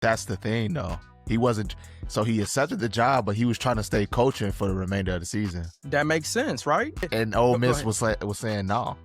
That's the thing, though. He wasn't, so he accepted the job, but he was trying to stay coaching for the remainder of the season. That makes sense, right? And Ole Go Miss ahead. was saying no.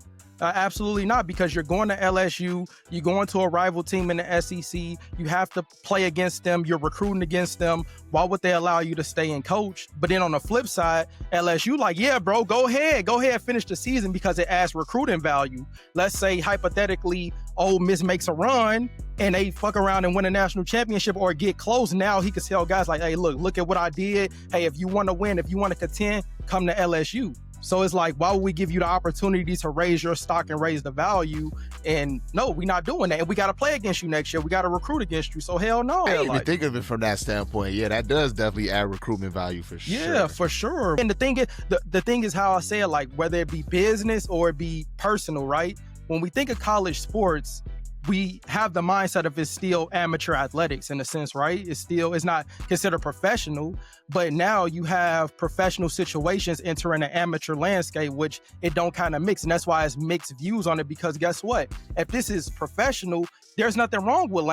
Absolutely not, because you're going to LSU, you're going to a rival team in the SEC, you have to play against them, you're recruiting against them. Why would they allow you to stay and coach? But then on the flip side, LSU like, yeah, bro, go ahead, finish the season because it adds recruiting value. Let's say hypothetically, Ole Miss makes a run and they fuck around and win a national championship or get close. Now he can tell guys like, hey, look at what I did. Hey, if you want to win, if you want to contend, come to LSU. So it's like, why would we give you the opportunity to raise your stock and raise the value? And no, we're not doing that. And we got to play against you next year. We got to recruit against you. So hell no. I didn't even think of it from that standpoint. Yeah, that does definitely add recruitment value for sure. Yeah, for sure. And the thing is how I say it, like whether it be business or it be personal, right? When we think of college sports, we have the mindset of it's still amateur athletics in a sense, right? It's not considered professional, but now you have professional situations entering an amateur landscape, which it don't kind of mix. And that's why it's mixed views on it, because guess what? If this is professional, there's nothing wrong with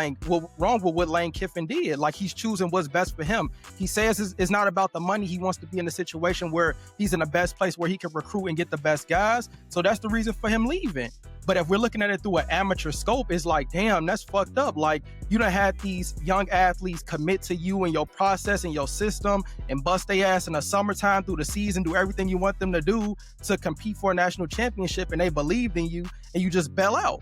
what Lane Kiffin did. Like, he's choosing what's best for him. He says it's not about the money. He wants to be in a situation where he's in the best place where he can recruit and get the best guys. So that's the reason for him leaving. But if we're looking at it through an amateur scope, it's like, damn, that's fucked up. Like, you done had these young athletes commit to you and your process and your system and bust their ass in the summertime through the season, do everything you want them to do to compete for a national championship, and they believed in you, and you just bail out.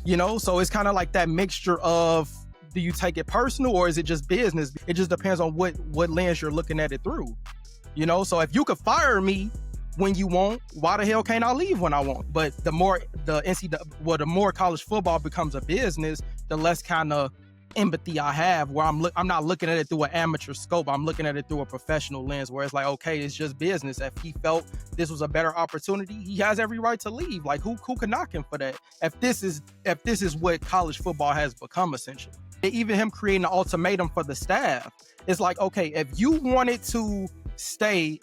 You know, so it's kind of like that mixture of, do you take it personal or is it just business? It just depends on what lens you're looking at it through. You know, so if you could fire me when you want, why the hell can't I leave when I want? But the more the more college football becomes a business, the less kind of empathy I have, where I'm not looking at it through an amateur scope. I'm looking at it through a professional lens, where it's like, okay, it's just business. If he felt this was a better opportunity, he has every right to leave. Like, who could knock him for that? If this is what college football has become, essentially. Even him creating an ultimatum for the staff, it's like, okay, if you wanted to stay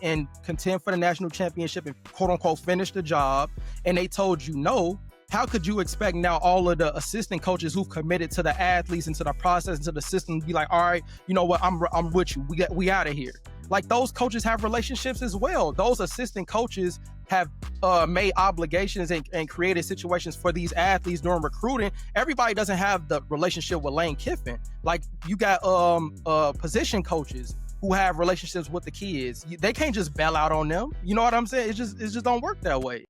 and contend for the national championship and quote unquote finish the job, and they told you no, how could you expect now all of the assistant coaches who've committed to the athletes and to the process and to the system be like, all right, you know what, I'm with you, we out of here. Like, those coaches have relationships as well. Those assistant coaches have made obligations and created situations for these athletes during recruiting. Everybody doesn't have the relationship with Lane Kiffin. Like, you got position coaches who have relationships with the kids. They can't just bail out on them. You know what I'm saying? It just don't work that way.